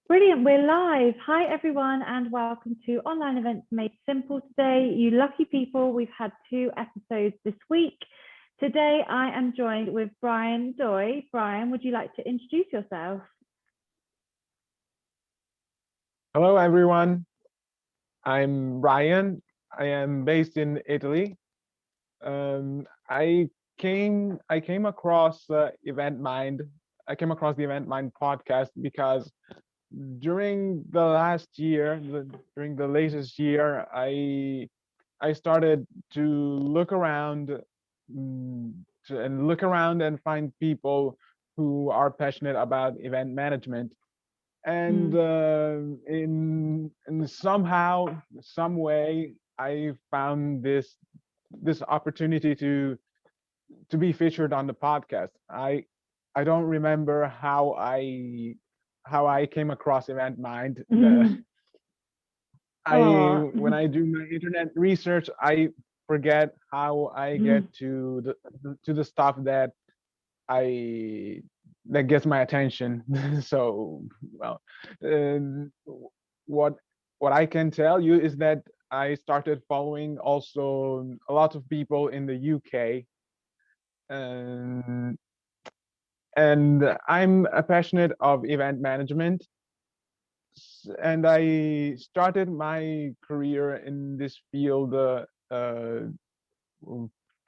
Brilliant, we're live. Hi, everyone, and welcome to Online Events Made Simple today. You lucky people, we've had 2 episodes this week. Today, I am joined with Bryan Ndoye. Bryan, would you like to introduce yourself? Hello, everyone. I'm Bryan. I am based in Italy. I came across Event Mind. I came across the Event Mind podcast because during the last year, during the latest year, I started to look around and look around and find people who are passionate about event management and Mm. in somehow some way I found this opportunity to be featured on the podcast. I don't remember how I came across Event Mind. The I Oh, When I do my internet research, I forget how I get to the stuff I that gets my attention. So, well, um, what what I can tell you is that I started following also a lot of people in the UK, and I'm a passionate of event management, and I started my career in this field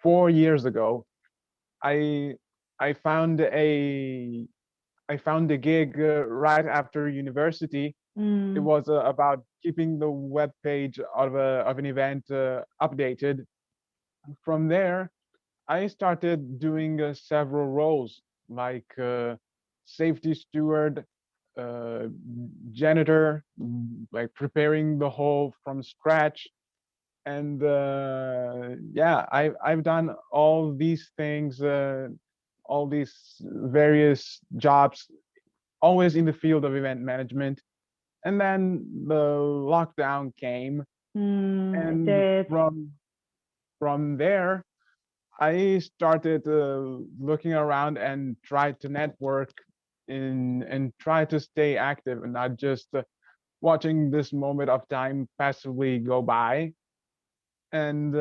4 years ago. I I found a I found a gig right after university. It mm. was about keeping the web page of an event updated. From there, I started doing several roles like safety steward, uh, janitor, like preparing the whole from scratch. And yeah, I've done all these things, all these various jobs, always in the field of event management. And then the lockdown came, It and did. from there I started looking around and tried to network in and try to stay active and not just watching this moment of time passively go by. And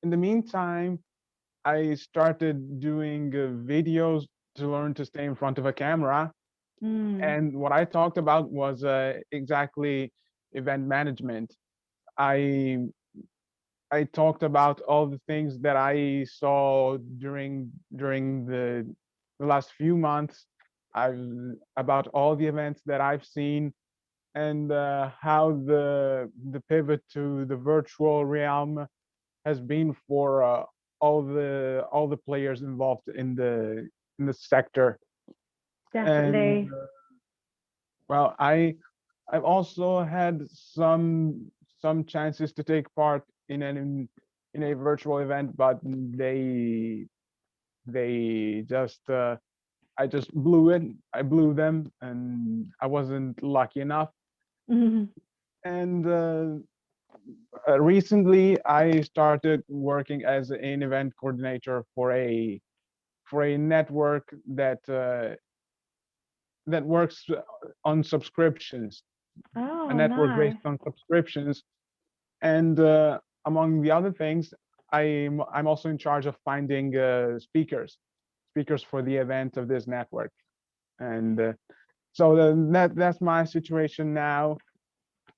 in the meantime, I started doing videos to learn to stay in front of a camera. Mm. And what I talked about was exactly event management. I I talked about all the things that I saw during the last few months. I've About all the events that I've seen, and how the pivot to the virtual realm has been for all the players involved in the sector. And Definitely. well, I've also had some chances to take part in a virtual event, but they just I just blew it. I blew them, and I wasn't lucky enough. Mm. And recently, I started working as an event coordinator for a network that works on subscriptions, a Oh, network based nice. on subscriptions. And among the other things, I'm also in charge of finding speakers for the event of this network. And so that's my situation now.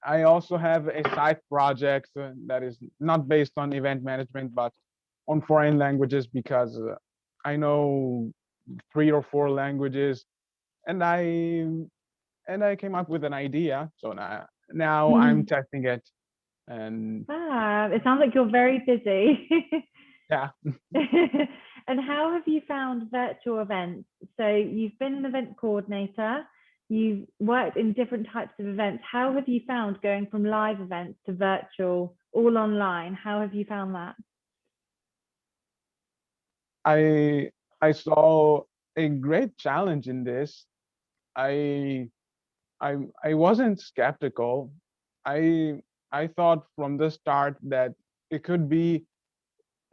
I also have a side project that is not based on event management, but on foreign languages, because I know 3 or 4 languages, and I came up with an idea. So now I'm testing it, and It sounds like you're very busy. yeah. And how have you found virtual events? So you've been an event coordinator, you've worked in different types of events. How have you found going from live events to virtual, all online? How have you found that? I saw a great challenge in this. I I wasn't skeptical. I I thought from the start that it could be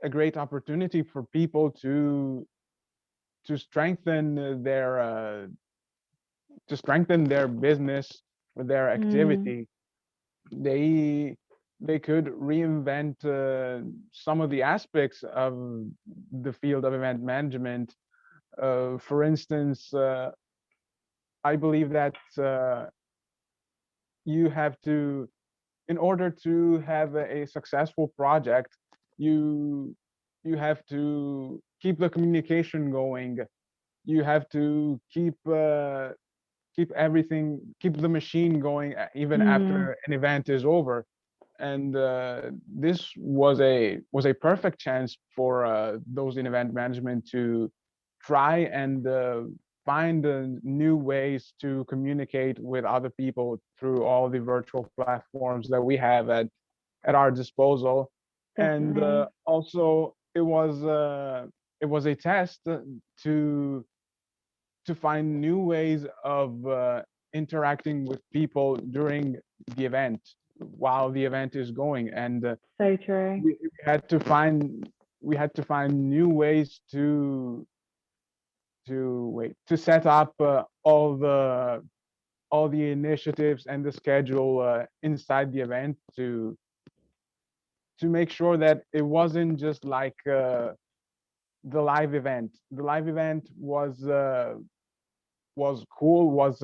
a great opportunity for people to strengthen strengthen their business or their Mm, activity, they they could reinvent some of the aspects of the field of event management. For instance, I believe that you have to, in order to have a successful project, you you have to keep the communication going. You have to keep everything, keep the machine going even mm, after an event is over. And this was a perfect chance for those in event management to try and find new ways to communicate with other people through all the virtual platforms that we have at our disposal. And definitely. also it was a test to find new ways of interacting with people during the event, while the event is going. And So true. we had to find new ways to set up all the initiatives and the schedule inside the event to make sure that it wasn't just like the live event. The live event was cool, was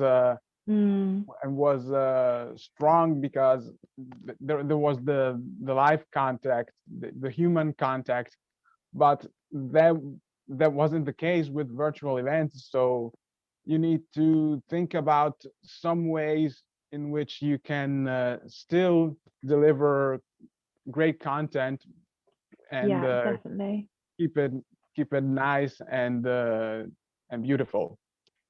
Mm, and was strong because there was the live contact, the human contact, but that wasn't the case with virtual events. So you need to think about some ways in which you can still deliver great content and yeah, definitely. keep it nice and beautiful.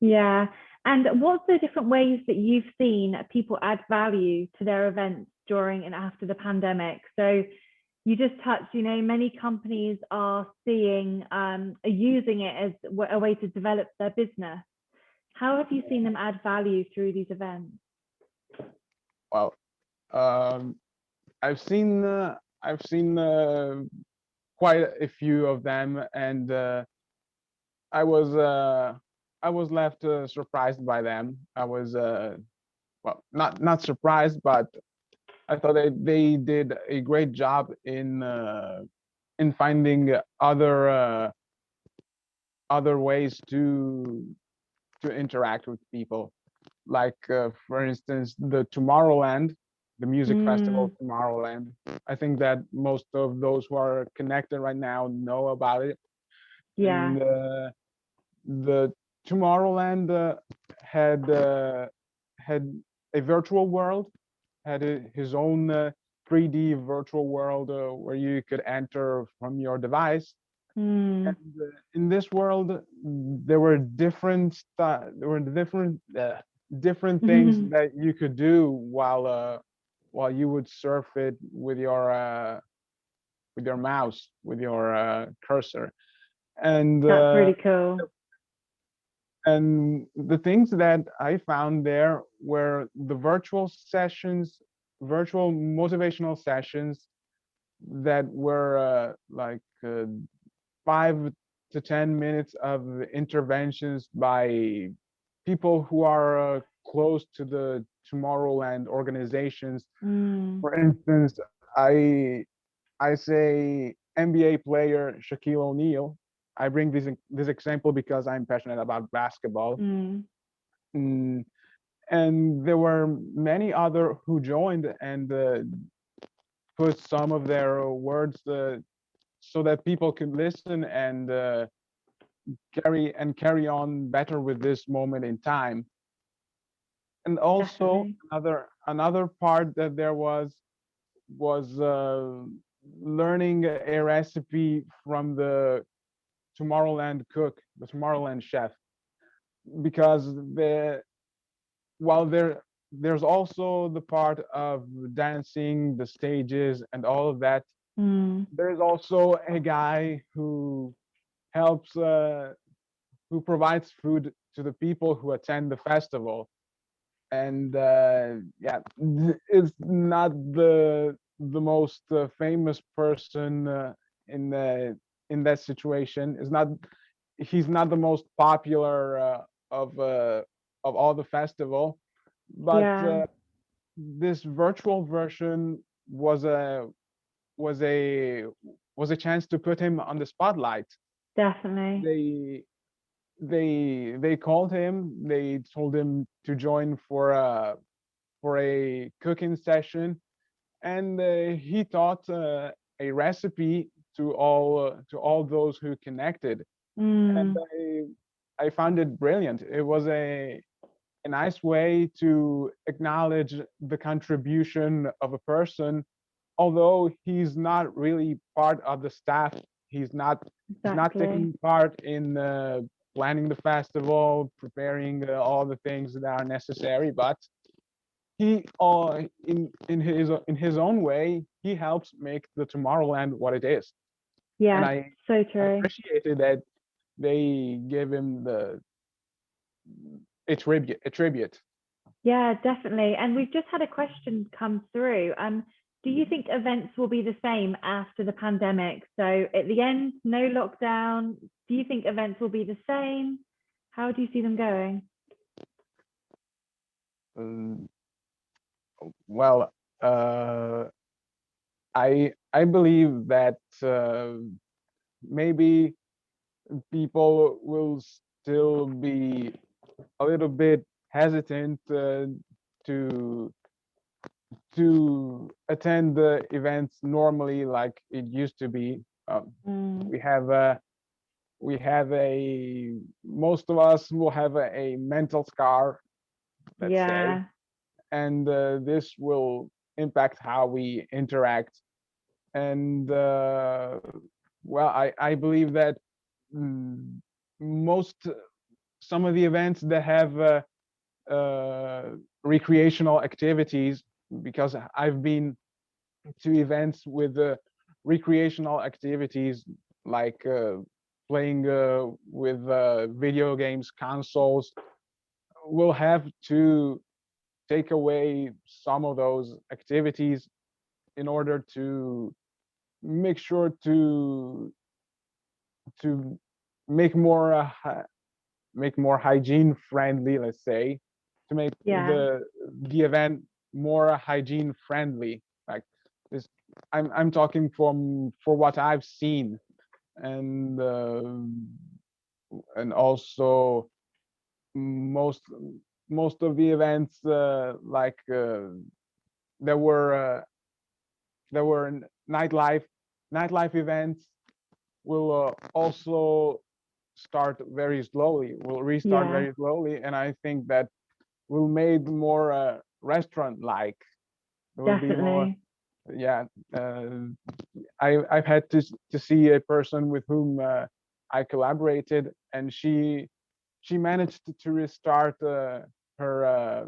Yeah. And what's the different ways that you've seen people add value to their events during and after the pandemic? So you just touched, many companies are are using it as a way to develop their business. How have you seen them add value through these events? Well, um, I've seen quite a few of them, and I was uh, I was left surprised by them. I was well, not surprised, but I thought they did a great job in finding other ways to interact with people. Like for instance, the Tomorrowland, the music festival Mm, Tomorrowland. I think that most of those who are connected right now know about it. yeah. And the Tomorrowland had had a virtual world, had his own 3D virtual world where you could enter from your device. Mm, And in this world, there were different things that you could do while you would surf it with your mouse, with your cursor. And that's really cool. the things that I found there were the virtual sessions, virtual motivational sessions that were 5 to 10 minutes of interventions by people who are close to the Tomorrowland organizations. Mm, For instance, I say NBA player Shaquille O'Neal. I bring this example because I'm passionate about basketball. mm, Mm, and there were many other who joined and put some of their words so that people could listen and carry on better with this moment in time. And also definitely. another part that there was learning a recipe from the Tomorrowland cook, the Tomorrowland chef, because while there's also the part of dancing, the stages, and all of that. Mm, There's also a guy helps who provides food to the people who attend the festival. And yeah, it's not the most famous person in that situation. Is not He's not the most popular all the festival, but Yeah, this virtual version was a was a was a chance to put him on the spotlight. definitely. They they called him. They told him to join for a cooking session, and he taught a recipe to all those who connected. And Mm, I found it brilliant. It was a nice way to acknowledge the contribution of a person, although he's not really part of the staff. He's not exactly. taking part in planning the festival, preparing all the things that are necessary, but he in his own way he helps make the Tomorrowland what it is. And Yes, so I true. appreciated that they gave him the a tribute. Yeah, definitely. And we've just had a question come through. Do you think events will be the same after the pandemic? So at the end, no lockdown. Do you think events will be the same? How do you see them going? Um, well, uh, I believe that maybe people will still be a little bit hesitant to to attend the events normally like it used to be. Mm, We have we have a most of us will have a mental scar, let's say, yeah, and this will impact how we interact. And well, I believe that mm, most some of the events that have recreational activities, because I've been to events with recreational activities like playing with video games consoles, will have to take away some of those activities in order to make sure to make more make more hygiene friendly, let's say, to make yeah, the event more hygiene friendly. Like this, I'm talking from for what I've seen, and and also most most of the events like there were uh, there were nightlife events will also start very slowly, will restart yeah, very slowly, and I think that will made more restaurant like. There will be more, definitely. yeah. uh, I've had to see a person with whom I collaborated, and she managed to restart her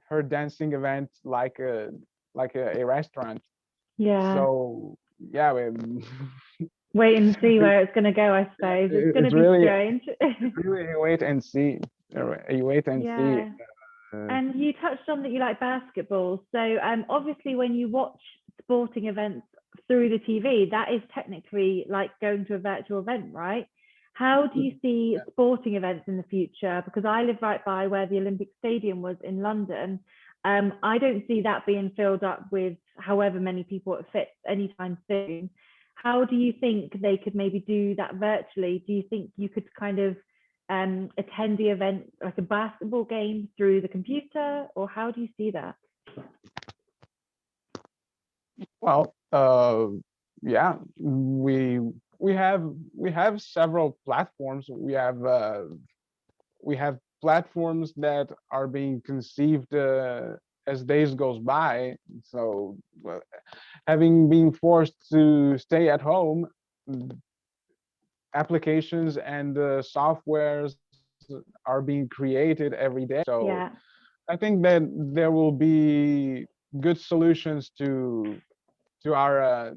her dancing event like a restaurant. Yeah. So yeah, Wait and see it, where it's going to go, I suppose. It's going to it's be really strange. a wait and see. A wait and see. Yeah. Uh, And you touched on that you like basketball. So obviously when you watch sporting events through the TV, that is technically like going to a virtual event, right? How do you see yeah. sporting events in the future? Because I live right by where the Olympic Stadium was in London. I don't see that being filled up with however many people it fits anytime soon. How do you think they could maybe do that virtually? Do you think you could kind of attend the event like a basketball game through the computer, or how do you see that? Well, yeah, we have several platforms. We have platforms that are being conceived as days goes by. So, having been forced to stay at home, applications and softwares are being created every day. So Yeah, I think that there will be good solutions to our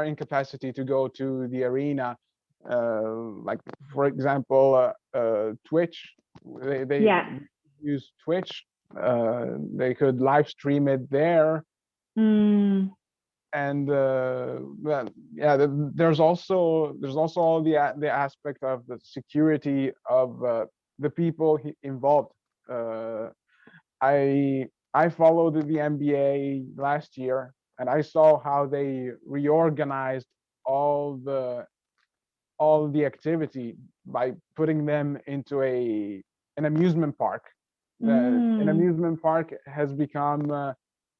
incapacity to go to the arena. Like for example, Twitch. They yeah, use Twitch. They could live stream it there, mm, and well, yeah. There's also all the aspect of the security of the people involved. I followed the NBA last year, and I saw how they reorganized all the all the activity by putting them into an amusement park. An Mm, amusement park has become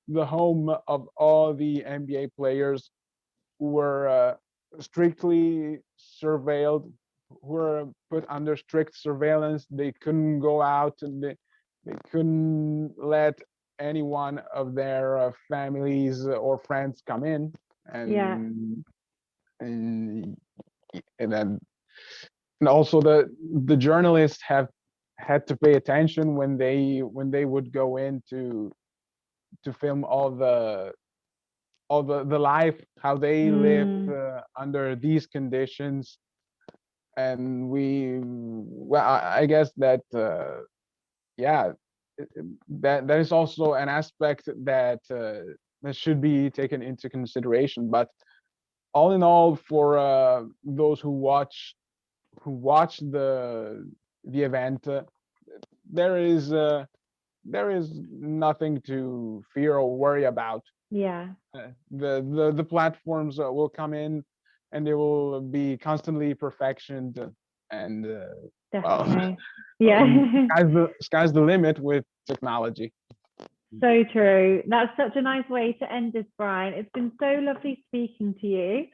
the home of all the NBA players who were strictly surveilled, who were put under strict surveillance. They couldn't go out, and they couldn't let any one of their families or friends come in, yeah, and and then and also the journalists have had to pay attention when they would go in to film all the life how they live mm, under these conditions. And well, I guess that yeah, that is also an aspect that should be taken into consideration. But all in all, for those who watch the event, there is there is nothing to fear or worry about. yeah, The platforms will come in, and they will be constantly perfectioned, and well, definitely. Yeah. sky's the limit with technology. So true. That's such a nice way to end this, Bryan. It's been so lovely speaking to you.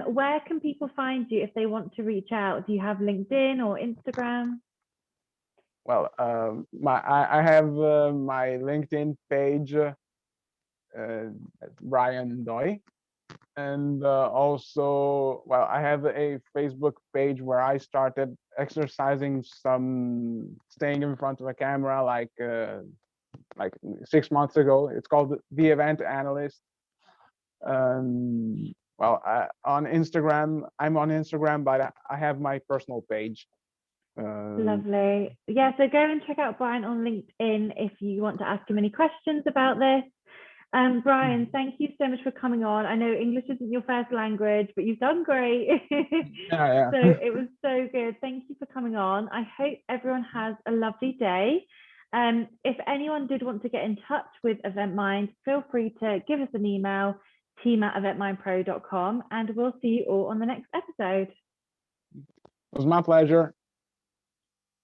Where can people find you if they want to reach out? Do you have LinkedIn or Instagram? Well, I have my LinkedIn page, Bryan Ndoye, and also, well, I have a Facebook page where I started exercising some staying in front of a camera like 6 months ago. It's called the Event Analyst. Well, on Instagram, I'm on Instagram, but I have my personal page. Lovely. Yeah, so go and check out Bryan on LinkedIn if you want to ask him any questions about this. Bryan, thank you so much for coming on. I know English isn't your first language, but you've done great. Yeah, So yeah. it was so good. Thank you for coming on. I hope everyone has a lovely day. If anyone did want to get in touch with EventMind, feel free to give us an email, team@eventmindpro.com, and we'll see you all on the next episode. It was my pleasure.